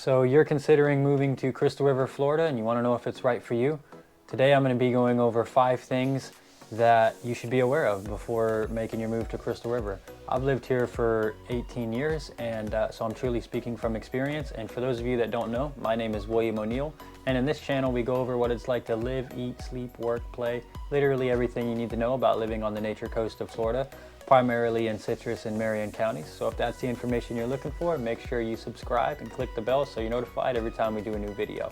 So you're considering moving to Crystal River, Florida, and you want to know if it's right for you? Today I'm going to be going over 5 things that you should be aware of before making your move to Crystal River. I've lived here for 18 years, and so I'm truly speaking from experience. And for those of you that don't know, my name is William O'Neill, and in this channel we go over what it's like to live, eat, sleep, work, play, literally everything you need to know about living on the nature coast of Florida, primarily in Citrus and Marion counties. So if that's the information you're looking for, make sure you subscribe and click the bell so you're notified every time we do a new video.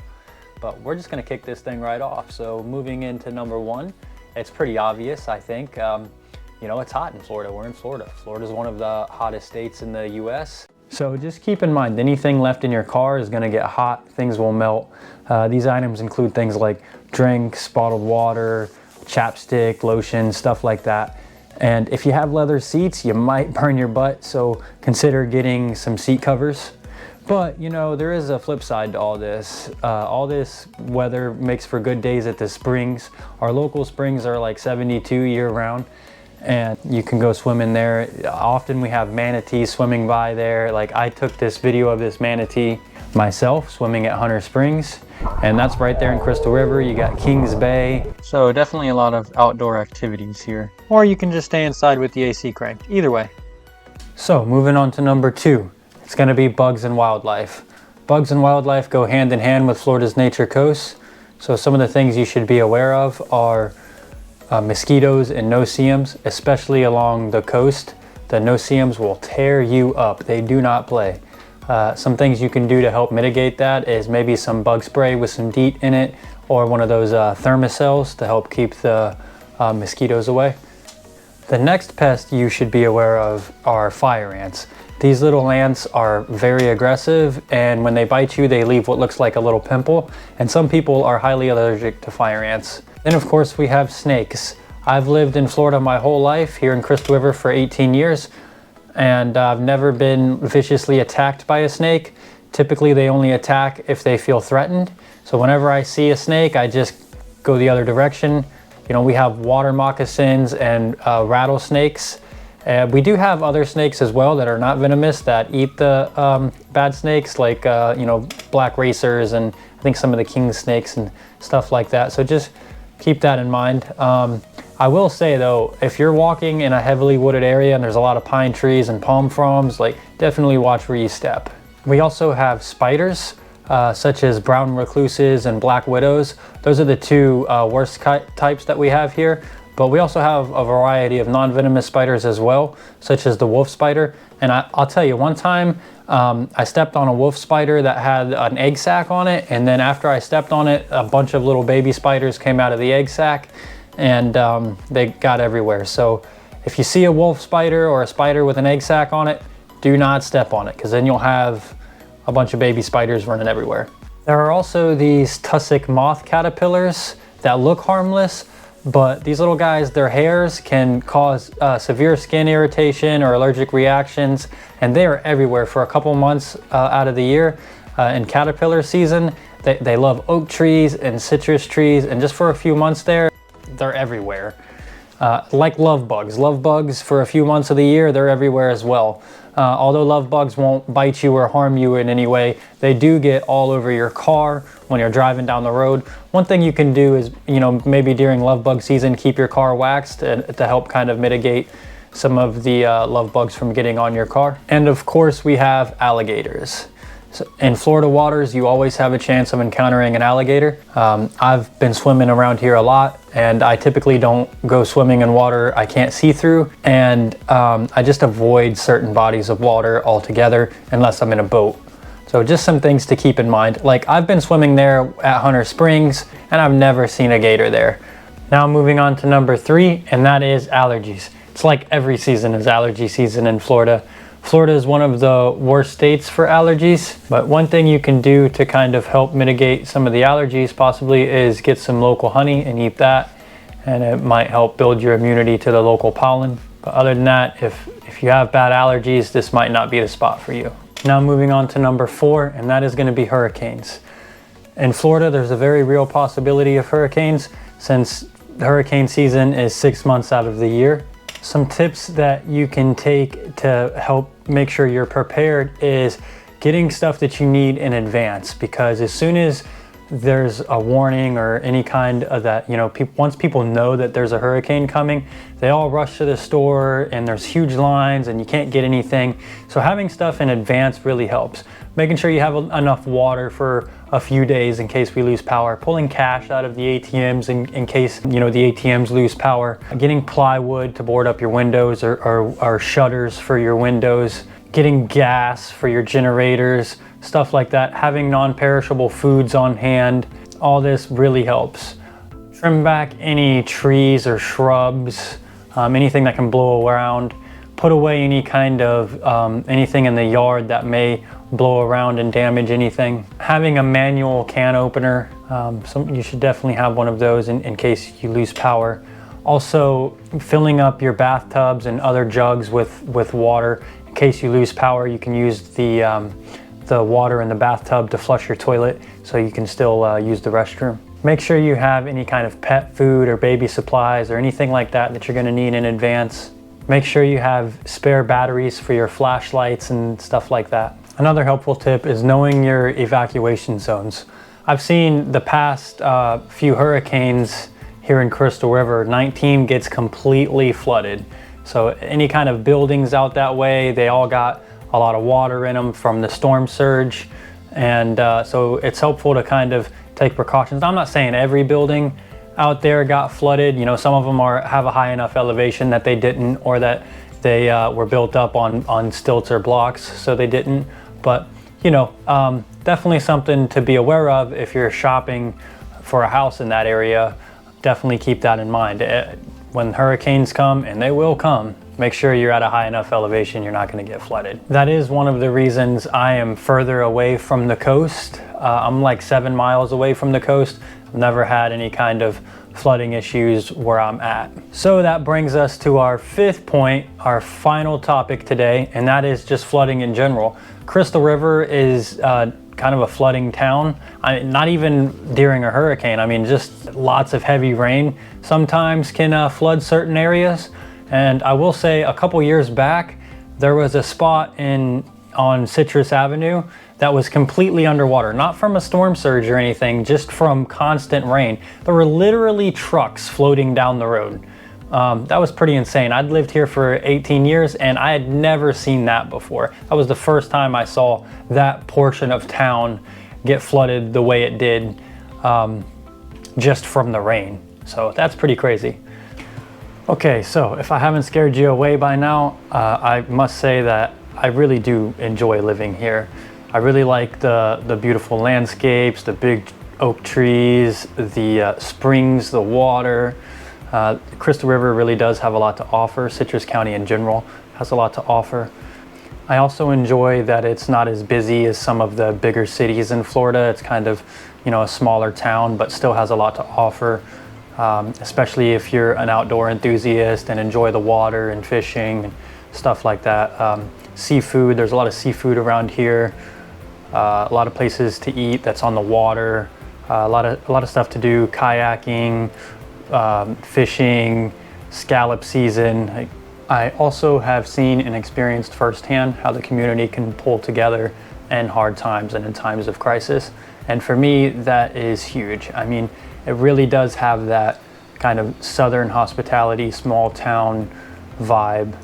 But we're just going to kick this thing right off. So moving into number 1, it's pretty obvious, I think. You know, it's hot in Florida. We're in Florida. Florida is one of the hottest states in the US. So just keep in mind, anything left in your car is going to get hot. Things will melt. These items include things like drinks, bottled water, chapstick, lotion, stuff like that. And if you have leather seats, you might burn your butt, so consider getting some seat covers. But you know, there is a flip side to all this. All this weather makes for good days at the springs. Our local springs are like 72 year round, and you can go swim in there. Often we have manatees swimming by there. Like, I took this video of this manatee myself swimming at Hunter Springs, and that's right there in Crystal River. You got Kings Bay. So definitely a lot of outdoor activities here. Or you can just stay inside with the AC cranked, either way. So moving on to number 2, it's gonna be bugs and wildlife. Bugs and wildlife go hand in hand with Florida's nature coast. So some of the things you should be aware of are mosquitoes and no-see-ums, especially along the coast. The no-see-ums will tear you up. They do not play. Some things you can do to help mitigate that is maybe some bug spray with some DEET in it, or one of those thermocells to help keep the mosquitoes away. The next pest you should be aware of are fire ants. These little ants are very aggressive, and when they bite you, they leave what looks like a little pimple, and some people are highly allergic to fire ants. Then of course we have snakes. I've lived in Florida my whole life, here in Crystal River for 18 years. And I've never been viciously attacked by a snake. Typically they only attack if they feel threatened. So whenever I see a snake, I just go the other direction. You know, we have water moccasins and rattlesnakes. We do have other snakes as well that are not venomous that eat the bad snakes, like you know, black racers and I think some of the king snakes and stuff like that. So just keep that in mind. I will say though, if you're walking in a heavily wooded area and there's a lot of pine trees and palm fronds, like, definitely watch where you step. We also have spiders, such as brown recluses and black widows. Those are the 2 worst types that we have here. But we also have a variety of non-venomous spiders as well, such as the wolf spider. And I'll tell you, one time I stepped on a wolf spider that had an egg sac on it. And then after I stepped on it, a bunch of little baby spiders came out of the egg sac, and they got everywhere. So if you see a wolf spider or a spider with an egg sac on it, do not step on it, because then you'll have a bunch of baby spiders running everywhere. There are also these tussock moth caterpillars that look harmless, but these little guys, their hairs can cause severe skin irritation or allergic reactions, and they are everywhere for a couple months out of the year. In caterpillar season, they love oak trees and citrus trees, and just for a few months there, they're everywhere. Like love bugs. Love bugs, for a few months of the year, they're everywhere as well. Although love bugs won't bite you or harm you in any way, they do get all over your car when you're driving down the road. One thing you can do is, you know, maybe during love bug season, keep your car waxed to help kind of mitigate some of the love bugs from getting on your car. And of course we have alligators. So in Florida waters, you always have a chance of encountering an alligator. I've been swimming around here a lot, and I typically don't go swimming in water I can't see through, and I just avoid certain bodies of water altogether unless I'm in a boat. So just some things to keep in mind. Like, I've been swimming there at Hunter Springs, and I've never seen a gator there. Now moving on to number 3, and that is allergies. It's like every season is allergy season in Florida. Florida is one of the worst states for allergies, but one thing you can do to kind of help mitigate some of the allergies possibly is get some local honey and eat that, and it might help build your immunity to the local pollen. But other than that, if you have bad allergies, this might not be the spot for you. Now moving on to number 4, and that is going to be hurricanes. In Florida, there's a very real possibility of hurricanes since hurricane season is 6 months out of the year. Some tips that you can take to help make sure you're prepared is getting stuff that you need in advance, because as soon as there's a warning or any kind of that, you know, once people know that there's a hurricane coming, they all rush to the store and there's huge lines and you can't get anything. So having stuff in advance really helps. Making sure you have enough water for a few days in case we lose power, pulling cash out of the ATMs in case, you know, the ATMs lose power, getting plywood to board up your windows or shutters for your windows, getting gas for your generators, stuff like that, having non-perishable foods on hand. All this really helps. Trim back any trees or shrubs, anything that can blow around. Put away any kind of anything in the yard that may blow around and damage anything. Having a manual can opener, you should definitely have one of those in case you lose power. Also, filling up your bathtubs and other jugs with water. In case you lose power, you can use the water in the bathtub to flush your toilet so you can still use the restroom. Make sure you have any kind of pet food or baby supplies or anything like that you're gonna need in advance. Make sure you have spare batteries for your flashlights and stuff like that. Another helpful tip is knowing your evacuation zones. I've seen the past few hurricanes here in Crystal River, 19 gets completely flooded. So any kind of buildings out that way, they all got a lot of water in them from the storm surge. And so it's helpful to kind of take precautions. I'm not saying every building out there got flooded. You know, some of them have a high enough elevation that they didn't, or that they were built up on stilts or blocks, so they didn't. But, you know, definitely something to be aware of if you're shopping for a house in that area. Definitely keep that in mind. When hurricanes come, and they will come, make sure you're at a high enough elevation you're not going to get flooded. That is one of the reasons I am further away from the coast. I'm like 7 miles away from the coast. I've never had any kind of flooding issues where I'm at. So that brings us to our fifth point, our final topic today, and that is just flooding in general. Crystal River is kind of a flooding town. Not even during a hurricane. I mean, just lots of heavy rain sometimes can flood certain areas. And I will say, a couple years back, there was a spot on Citrus Avenue that was completely underwater, not from a storm surge or anything, just from constant rain. There were literally trucks floating down the road. That was pretty insane. I'd lived here for 18 years and I had never seen that before. That was the first time I saw that portion of town get flooded the way it did, just from the rain. So that's pretty crazy. Okay, so if I haven't scared you away by now, I must say that I really do enjoy living here. I really like the beautiful landscapes, the big oak trees, the springs, the water. Crystal River really does have a lot to offer. Citrus County in general has a lot to offer. I also enjoy that it's not as busy as some of the bigger cities in Florida. It's kind of, you know, a smaller town, but still has a lot to offer. Especially if you're an outdoor enthusiast and enjoy the water and fishing and stuff like that. Seafood, there's a lot of seafood around here. A lot of places to eat that's on the water. A lot of stuff to do, kayaking, fishing, scallop season. I also have seen and experienced firsthand how the community can pull together in hard times and in times of crisis. And for me, that is huge. I mean, it really does have that kind of southern hospitality, small town vibe.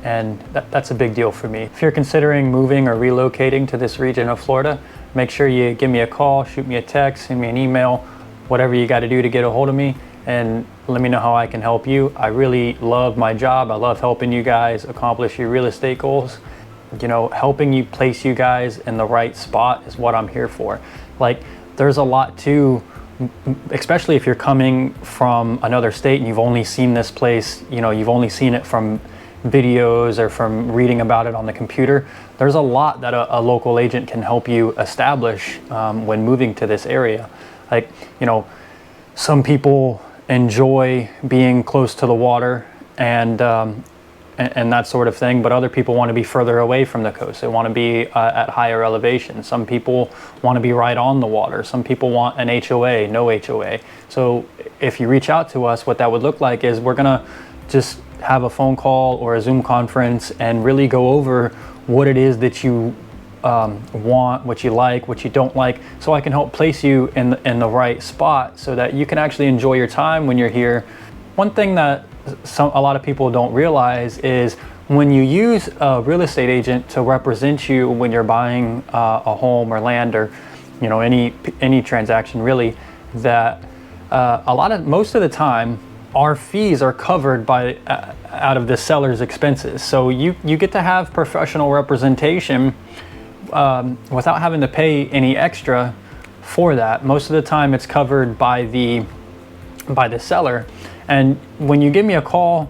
And that's a big deal for me. If you're considering moving or relocating to this region of Florida, make sure you give me a call, shoot me a text, send me an email, whatever you got to do to get a hold of me, and let me know how I can help you. I really love my job. I love helping you guys accomplish your real estate goals. You know, helping you place you guys in the right spot is what I'm here for. Like, there's a lot to, especially if you're coming from another state and you've only seen this place, you know, you've only seen it from videos or from reading about it on the computer. There's a lot that a local agent can help you establish when moving to this area. Like, you know, some people enjoy being close to the water and that sort of thing, but other people want to be further away from the coast. They want to be at higher elevation. Some people want to be right on the water. Some people want an HOA, no HOA. So if you reach out to us, what that would look like is we're gonna just have a phone call or a Zoom conference and really go over what it is that you want, what you like, what you don't like, so I can help place you in the right spot so that you can actually enjoy your time when you're here. One thing that a lot of people don't realize is when you use a real estate agent to represent you when you're buying a home or land, or any transaction really, that most of the time our fees are covered by out of the seller's expenses. So you get to have professional representation without having to pay any extra for that. Most of the time it's covered by the seller. And when you give me a call,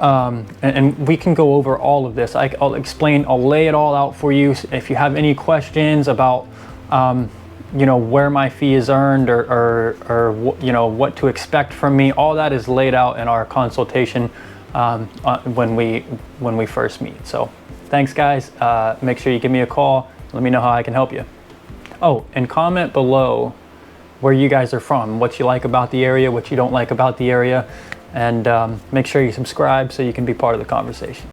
and we can go over all of this, I'll explain, I'll lay it all out for you. If you have any questions about where my fee is earned, or what to expect from me, all that is laid out in our consultation when we first meet. So thanks guys. Make sure you give me a call. Let me know how I can help you. Oh, and comment below where you guys are from, what you like about the area, what you don't like about the area, and make sure you subscribe so you can be part of the conversation.